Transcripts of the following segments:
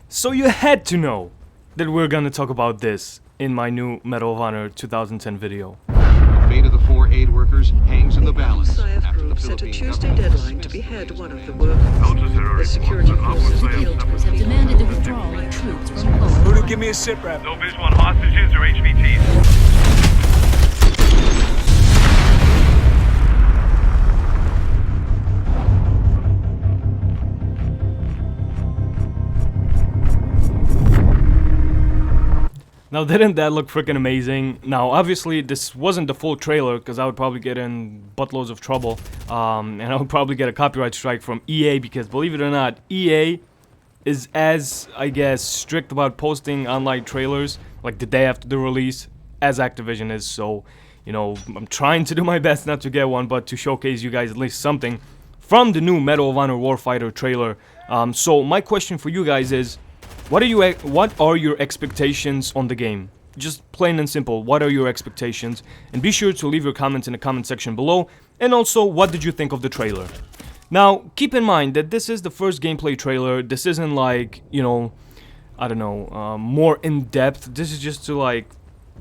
So you had to know that we're gonna talk about this in my new Medal of Honor 2010 video. The fate of the 4 aid workers hangs in the balance SIF after the group set a Philippine Tuesday government deadline to behead one of the workers. The security forces appealed to have demanded the withdrawal of troops from Poland. Voodoo, give me a sit rep. No visual on hostages or HVTs. Now, didn't that look freaking amazing? Now, obviously, this wasn't the full trailer, because I would probably get in buttloads of trouble. And I would probably get a copyright strike from EA, because believe it or not, EA is as, I guess, strict about posting online trailers, like the day after the release, as Activision is. So, you know, I'm trying to do my best not to get one, but to showcase you guys at least something from the new Medal of Honor Warfighter trailer. So, my question for you guys is, what are your expectations on the game? Just plain and simple, what are your expectations? And be sure to leave your comments in the comment section below. And also, what did you think of the trailer? Now, keep in mind that this is the first gameplay trailer. This isn't like, you know, I don't know, more in-depth. This is just to like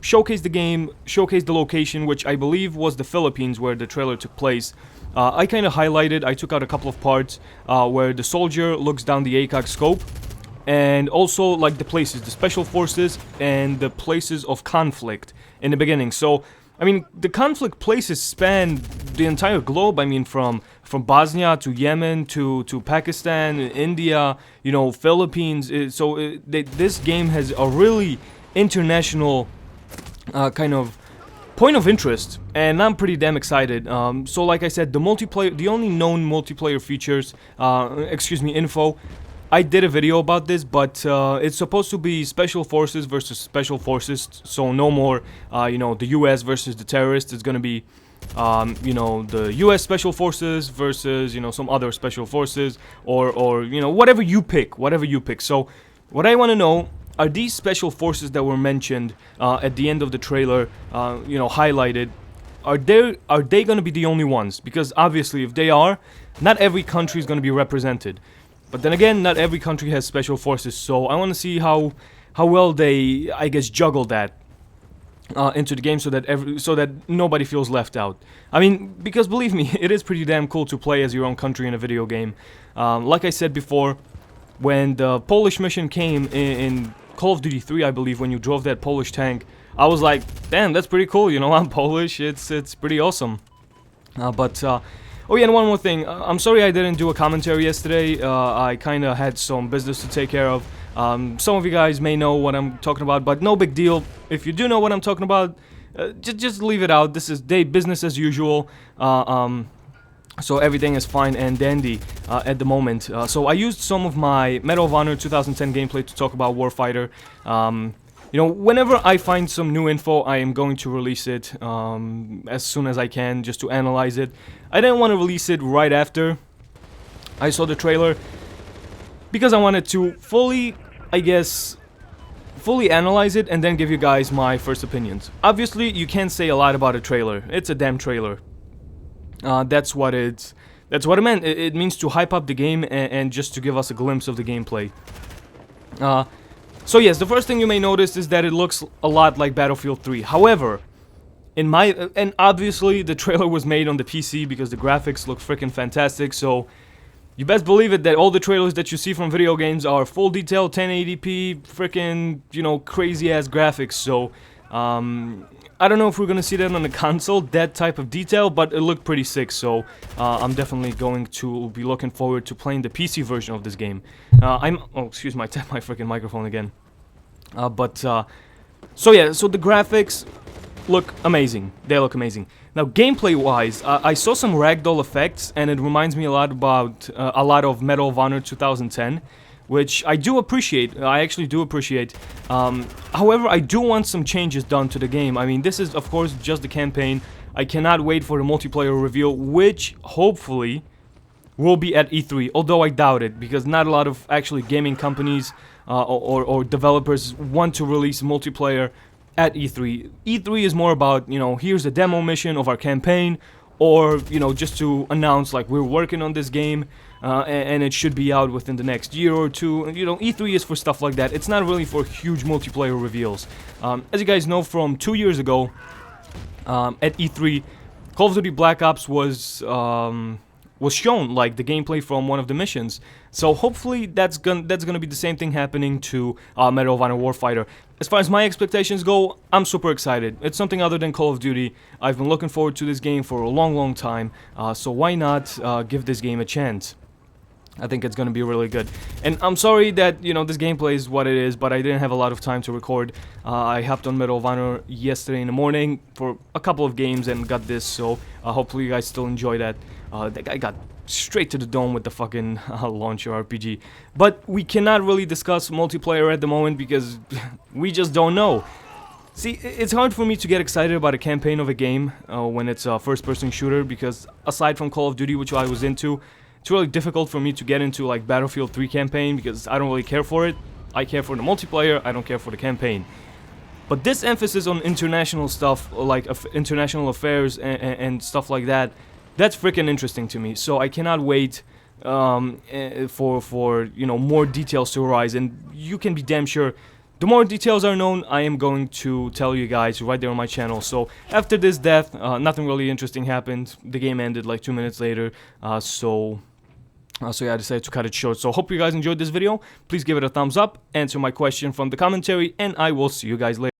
showcase the game, showcase the location, which I believe was the Philippines where the trailer took place. I kind of highlighted, I took out a couple of parts where the soldier looks down the ACOG scope. And also like the places, the special forces and the places of conflict in the beginning. So, I mean, the conflict places span the entire globe. I mean, from Bosnia to Yemen to Pakistan, India, you know, Philippines. This game has a really international kind of point of interest, and I'm pretty damn excited. So, like I said, the only known multiplayer features, info. I did a video about this, but it's supposed to be special forces versus special forces, so no more, you know, the US versus the terrorists. It's gonna be, you know, the US special forces versus, you know, some other special forces, or you know, whatever you pick. So, what I want to know are these special forces that were mentioned at the end of the trailer, you know, highlighted. Are they gonna be the only ones? Because obviously, if they are, not every country is gonna be represented. But then again, not every country has special forces, so I want to see how well they, I guess, juggle that into the game, so that nobody feels left out. I mean, because believe me, it is pretty damn cool to play as your own country in a video game. Like I said before, when the Polish mission came in Call of Duty 3, I believe, when you drove that Polish tank, I was like, damn, that's pretty cool. You know, I'm Polish. It's pretty awesome. Oh yeah, and one more thing. I'm sorry I didn't do a commentary yesterday. I kind of had some business to take care of. Some of you guys may know what I'm talking about, but no big deal. If you do know what I'm talking about, just leave it out. This is business as usual. So everything is fine and dandy at the moment. So I used some of my Medal of Honor 2010 gameplay to talk about Warfighter. You know, whenever I find some new info, I am going to release it as soon as I can, just to analyze it. I didn't want to release it right after I saw the trailer, because I wanted to fully analyze it and then give you guys my first opinions. Obviously, you can't say a lot about a trailer. It's a damn trailer. That's what it meant. It means to hype up the game and just to give us a glimpse of the gameplay. So yes, the first thing you may notice is that it looks a lot like Battlefield 3. However, and obviously the trailer was made on the PC because the graphics look freaking fantastic, so you best believe it that all the trailers that you see from video games are full detail, 1080p, freaking, you know, crazy ass graphics. So, I don't know if we're gonna see that on the console, that type of detail, but it looked pretty sick, so I'm definitely going to be looking forward to playing the PC version of this game. Oh, excuse me, I tapped my freaking microphone again. So yeah, so the graphics look amazing. They look amazing. Now, gameplay-wise, I saw some ragdoll effects, and it reminds me a lot of Medal of Honor 2010. Which I do appreciate. I actually do appreciate. However, I do want some changes done to the game. I mean, this is, of course, just the campaign. I cannot wait for the multiplayer reveal, which, hopefully, will be at E3. Although I doubt it, because not a lot of, actually, gaming companies or developers want to release multiplayer at E3. E3 is more about, you know, here's a demo mission of our campaign, or, you know, just to announce, like, we're working on this game. and it should be out within the next year or two. You know, E3 is for stuff like that. It's not really for huge multiplayer reveals. As you guys know, from 2 years ago, at E3, Call of Duty Black Ops was shown, like the gameplay from one of the missions. So hopefully that's gonna be the same thing happening to Medal of Honor Warfighter. As far as my expectations go, I'm super excited. It's something other than Call of Duty. I've been looking forward to this game for a long time, so why not give this game a chance? I think it's gonna be really good. And I'm sorry that, you know, this gameplay is what it is, but I didn't have a lot of time to record. I hopped on Medal of Honor yesterday in the morning for a couple of games and got this, so hopefully you guys still enjoy that. That guy got straight to the dome with the fucking launcher RPG. But we cannot really discuss multiplayer at the moment because we just don't know. See, it's hard for me to get excited about a campaign of a game when it's a first-person shooter, because aside from Call of Duty, which I was into, it's really difficult for me to get into like Battlefield 3 campaign because I don't really care for it. I care for the multiplayer, I don't care for the campaign. But this emphasis on international stuff, like international affairs and stuff like that, that's freaking interesting to me. So I cannot wait for you know, more details to arise. And you can be damn sure, the more details are known, I am going to tell you guys right there on my channel. So after this death, nothing really interesting happened. The game ended like 2 minutes later. So yeah, I decided to cut it short. So hope you guys enjoyed this video. Please give it a thumbs up, answer my question from the commentary, and I will see you guys later.